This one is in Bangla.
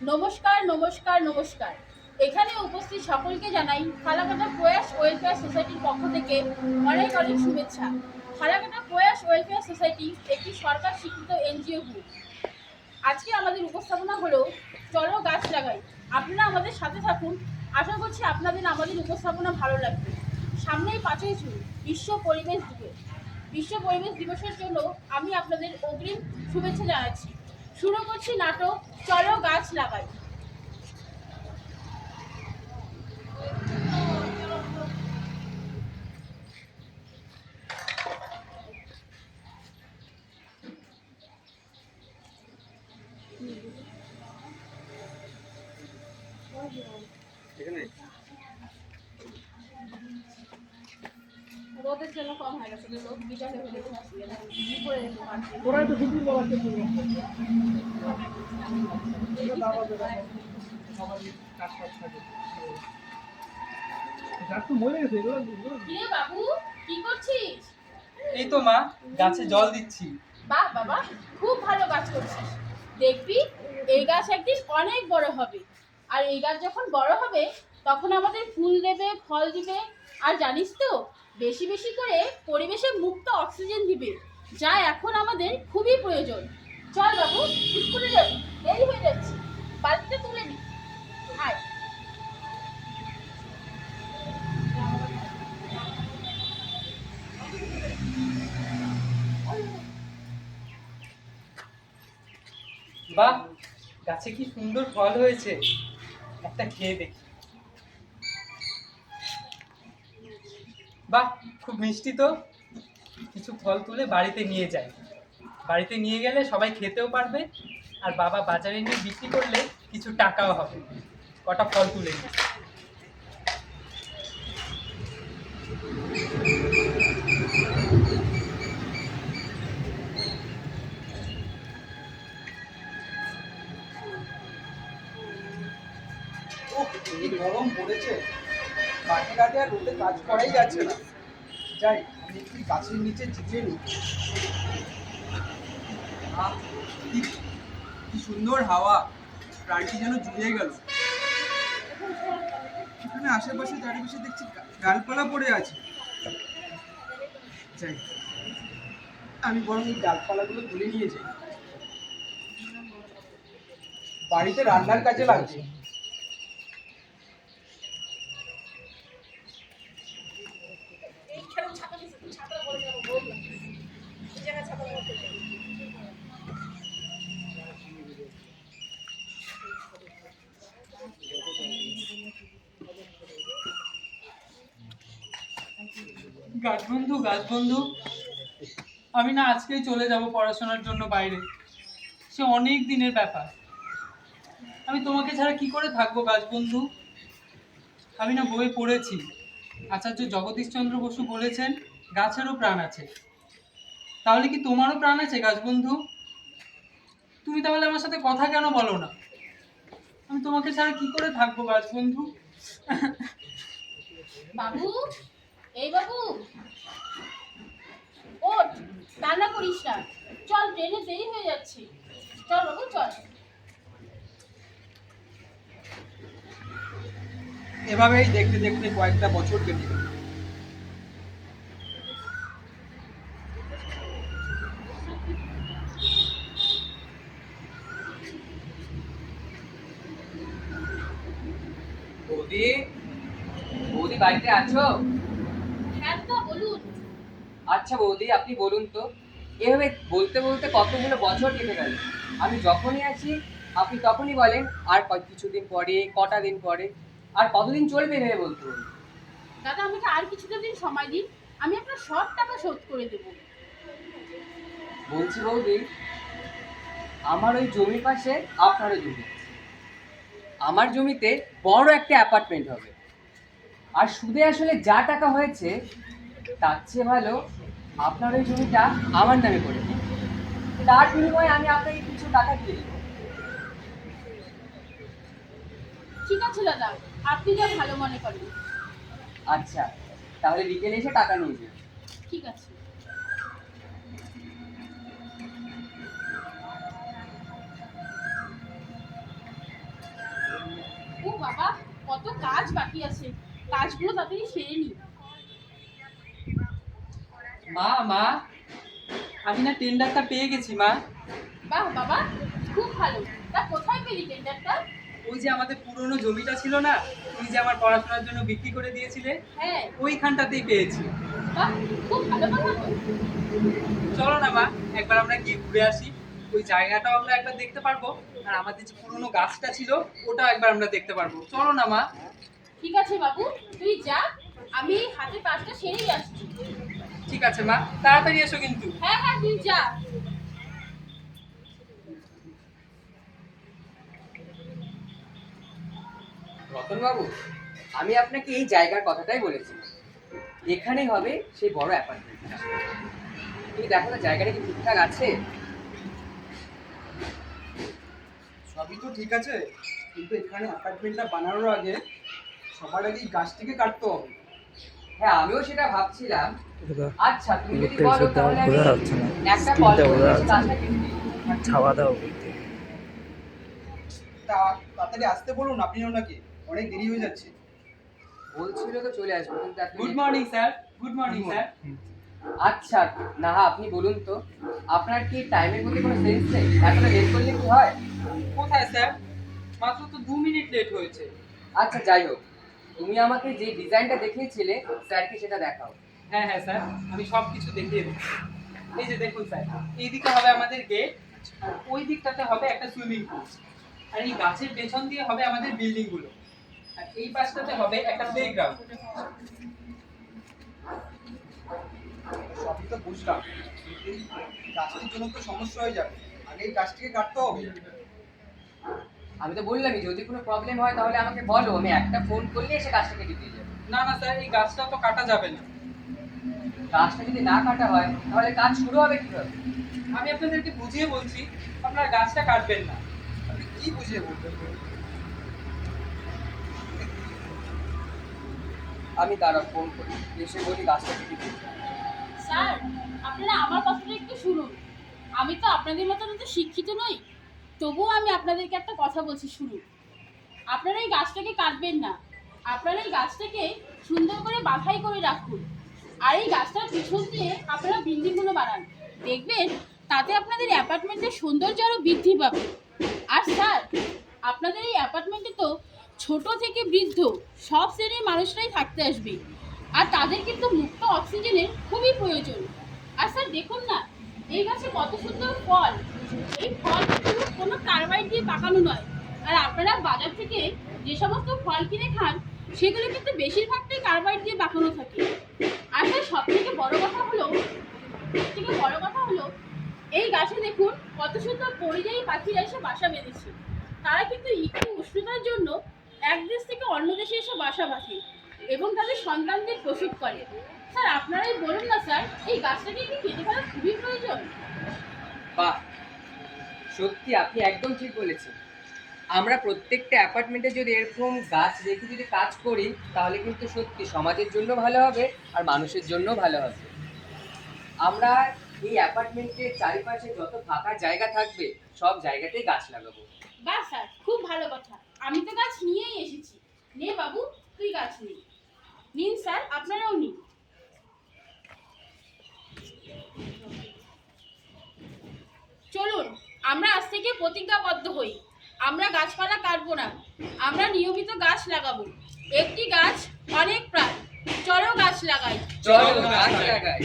নমস্কার নমস্কার নমস্কার। এখানে উপস্থিত সকলকে জানাই ফালাকাটা প্রয়াস ওয়েলফেয়ার সোসাইটির পক্ষ থেকে অনেক অনেক শুভেচ্ছা। ফালাকাটা প্রয়াস ওয়েলফেয়ার সোসাইটি একটি সরকার স্বীকৃত এনজিও গ্রুপ। আজকে আমাদের উপস্থাপনা হলো চলো গাছ লাগাই। আপনারা আমাদের সাথে থাকুন। আশা করছি আপনাদের আমাদের উপস্থাপনা ভালো লাগবে। সামনেই 5ই জুন বিশ্ব পরিবেশ দিবস। বিশ্ব পরিবেশ দিবসের জন্য আমি আপনাদের অগ্রিম শুভেচ্ছা জানাচ্ছি। শুরু করছি নাটক চলো গাছ লাগাই। রোদের জন্য কম হয়ে গেছে, লোক বিকালে হলে ওরাই তো শুধু বলাতে বাবু কি করছিস? এই তো মা গাছে জল দিচ্ছি। বাহ বাবা, খুব ভালো কাজ করছিস। দেখবি এই গাছ একদিন অনেক বড় হবে, আর এই গাছ যখন বড় হবে তখন আমাদের ফুল দেবে, ফল দিবে, আর জানিস তো বেশি বেশি করে পরিবেশে মুক্ত অক্সিজেন দিবে, যা এখন আমাদের খুবই প্রয়োজন। চল বাবু, স্কুলে যাবি, দেরি হয়ে যাচ্ছে। বালতিটা তুলে নি, আয়। বাহ, গাছে কি সুন্দর ফল হয়েছে, একটা খেয়ে দেখি। বাহ, খুব মিষ্টি তো। কিছু ফল তুলে বাড়িতে নিয়ে যাই। বাড়িতে নিয়ে গেলে সবাই খেতেও পারবে, আর বাবা বাজারে নিয়ে বিক্রি করলে কিছু টাকাও হবে। কটা ফল তুলে নিই। এই গরম পড়েছে, কাটে কাটে আর রোদে কাজ করাই যাচ্ছে না। যাই আমি একটু গাছের নিচে জিরিয়ে নিই। কি সুন্দর হাওয়া, প্রাণটি যেন জুড়িয়ে গেল। এখানে আশেপাশে চারিপাশে দেখছি ডালপালা পড়ে আছে। যাই আমি বরং এই ডালপালাগুলো তুলে নিয়ে যাই, বাড়িতে রান্নার কাজে লাগবে। গাছ বন্ধু, গাছ বন্ধু, আমি না আজকেই চলে যাব পড়াশোনার জন্য বাইরে। সে অনেক দিনের ব্যাপার। আমি তোমাকে ছাড়া কি করে থাকবো গাছ বন্ধু? আমি না বই পড়েছি, আচার্য জগদীশচন্দ্র বসু বলেছেন গাছেরও প্রাণ আছে। তাহলে কি তোমারও প্রাণ আছে গাছ বন্ধু? তুমি তাহলে আমার সাথে কথা কেন বলো না? আমি তোমাকে ছাড়া কি করে থাকবো গাছ বন্ধু? বাবু, এই বাবু, ওঠ, কান্না করিস না। চল, ট্রেনে দেরি হয়ে যাচ্ছে। চল বাবু, চল। এভাবেই দেখতে দেখতে কয়েকটা বছর কেটে গেল। বৌদি, বৌদি বাড়িতে আছো? হ্যাঁ তো, বলুন। আচ্ছা বৌদি, আপনি বলুন তো, এভাবে বলতে বলতে কতগুলো বছর কেটে গেল। আমি যখনই আছি আপনি তখনই বলেন আর কিছুদিন পরে, কটা দিন পরে, আর কতদিন চলবে ভেবে বলতে বলুন। দাদা, আমাকে আর কিছুটা দিন সময় দিন, আমি আপনার সব টাকা শোধ করে দেব। বলছি বৌদি, আমার ওই জমির পাশে আপনারও জমি আছে। আমার জমিতে বড় একটা অ্যাপার্টমেন্ট হবে, আর সুদে আসলে যা টাকা হয়েছে তার চেয়ে ভালো আপনার ওই জমিটা আমার নামে করে দিন। তার বিনিময়ে আমি আপনাকে কিছু টাকা দিয়ে দেবো। ঠিক আছে দাদা, আপনি যা ভালো মনে করেন। আচ্ছা, তাহলে বিকেলে এসে টাকা নিয়ে যাবেন। ঠিক আছে। কত কাজ বাকি আছে, কাজগুলো তাড়াতাড়ি সেরে নি। মা আমি না টেন্ডারটা পেয়ে গেছি মা। বাহ বাবা, খুব ভালো। তা কোথায় পেলি টেন্ডারটা? ওই যে আমাদের পুরনো জমিটা ছিল না, তুমি যে আমার পড়াশোনার জন্য বিক্রি করে দিয়েছিলে, হ্যাঁ। ওইখানটাতেই পেয়েছি। বাহ, খুব ভালো কথা তো। চলো না মা, একবার আমরা গিয়ে ঘুরে আসি। ওই জায়গাটাও আমরা একবার দেখতে পারবো, আর আমাদের যে পুরনো গাছটা ছিল ওটাও একবার আমরা দেখতে পারবো। চলো না মা। ঠিক আছে বাবু, তুই যা, আমি এই হাতের কাজটা সেরেই আসছি। ঠিক আছে মা, তাড়াতাড়ি এসো কিন্তু। হ্যাঁ হ্যাঁ, তুই যা। রতনবাবু, আমি আপনাকে এই জায়গার কথাটাই বলেছি। এখানেই হবে সেই বড় অ্যাপার্টমেন্টটা। তুমি দেখো না জায়গাটা কি ঠিকঠাক আছে? সবই তো ঠিক আছে, কিন্তু এখানে অ্যাপার্টমেন্টটা বানানোর আগে সবার আগে এই গাছটিকে কাটতে হবে। হ্যাঁ, আমিও সেটা ভাবছিলাম। আচ্ছা, তুমি যদি লোকটা বলো এসে তাহলে আমি বোঝা যাচ্ছে না। একটা কল স্ক্রিনটা করে বোঝা এসে যাচ্ছে না। গাছটা কেটে দিই। ছাওয়া দাও বলতে। তা তাড়াতাড়ি আসতে বলুন আপনি ওনাকে, অনেক দেরি হয়ে যাচ্ছে। বলছিল তো চলে আসবো, কিন্তু এত good late- morning sir. Good morning sir. আচ্ছা, না আপনি বলুন তো, আপনার কি টাইমের মধ্যে কোনো সেন্স নেই? এতটা লেট করলে কি হয়? কোথায় স্যার? মাত্র তো 2 মিনিট লেট হয়েছে। আচ্ছা, যাই হোক, তুমি আমাকে যে ডিজাইনটা দেখিয়েছিলে স্যারকে সেটা দেখাও। হ্যাঁ হ্যাঁ স্যার, আমি সব কিছু দেখিয়ে দিচ্ছি। এই যে দেখুন স্যার, এই দিকে হবে আমাদের গেট, আর ওই দিকটাতে হবে একটা সুইমিং পুল, আর এই গাছের পেছন দিয়ে হবে আমাদের বিল্ডিং গুলো, আর এই পাশটাতে হবে একটা প্লেগ্রাউন্ড। সবই তো বুঝলাম, কিন্তু এই গাছটির জন্য তো সমস্যা হয়ে যাবে। আগে এই গাছটিকে কাটতে হবে। আমি তো বললামই, যদি কোনো প্রবলেম হয় তাহলে আমাকে বলো, আমি একটা ফোন করলে এসে গাছটা কেটে দিয়ে যাবো। না না স্যার, এই গাছটা তো কাটা যাবে না। গাছটা যদি না কাটা হয় তাহলে কাজ শুরু হবে কিভাবে? আমি আপনাদেরকে বুঝিয়ে বলছি, আপনারা গাছটা কাটবেন না। আপনি কি বুঝিয়ে বলবেন? আমি তারা ফোন করি, এসে বলি গাছটা কেটে দিয়ে যাবো। স্যার, আপনারা আমার কথাটা একটু শুনুন। আমি তো আপনাদের মতন তো শিক্ষিত নই, তবুও আমি আপনাদেরকে একটা কথা বলছি, শুনুন। আপনারা এই গাছটাকে কাটবেন না, আপনারা এই গাছটাকে সুন্দর করে বাঁধাই করে রাখুন, আর এই গাছটার পিছন দিয়ে আপনারা বিল্ডিংগুলো বানান। দেখবেন তাতে আপনাদের অ্যাপার্টমেন্টের সৌন্দর্য আরও বৃদ্ধি পাবে। আর স্যার, আপনাদের এই অ্যাপার্টমেন্টে তো ছোট থেকে বৃদ্ধ সব শ্রেণীর মানুষরাই থাকতে আসবে, আর তাদের কিন্তু মুক্ত অক্সিজেনের খুবই প্রয়োজন। আর স্যার দেখুন না, এই গাছে কত সুন্দর ফল। এই ফল কিন্তু কোনো কার্বাইড দিয়ে পাকানো নয়। আর আপনারা বাজার থেকে যে সমস্ত ফল কিনে খান সেগুলো কিন্তু বেশিরভাগটাই কার্বাইড দিয়ে পাকানো থাকে। আর স্যার সবথেকে বড় কথা হলো এই গাছে দেখুন কত সুন্দর পরিযায়ী পাখিরা এসে বাসা বেঁধেছে। তারা কিন্তু একটু উষ্ণতার জন্য এক দেশ থেকে অন্য দেশে এসে বাসা বাঁধে এবং তাদের সন্তানদের প্রসব করে। স্যার আপনারাই বলুন না স্যার, এই গাছটাকে কি কেটে ফেলা খুবই প্রয়োজন? বাহ, সত্যি আপনি একদম ঠিক বলেছেন। আমরা প্রত্যেকটা অ্যাপার্টমেন্টে যদি এরকম গাছ রেখে যদি কাজ করি তাহলে কিন্তু সত্যি সমাজের জন্য ভালো হবে আর মানুষের জন্য ভালো হবে। আমরা এই অ্যাপার্টমেন্টের চারিপাশে যত ফাঁকা জায়গা থাকবে সব জায়গাতেই গাছ লাগাবো। বাহ স্যার, খুব ভালো কথা। আমি তো গাছ নিয়েই এসেছি। নে বাবু, তুই গাছ নে। নিন স্যার, আপনারাও নিন। চলুন আমরা আজ থেকে প্রতিজ্ঞাবদ্ধ হই, আমরা গাছপালা কাটবো না, আমরা নিয়মিত গাছ লাগাবো। একটি গাছ অনেক প্রাণ, চলো গাছ লাগাই। চলো গাছ লাগাই।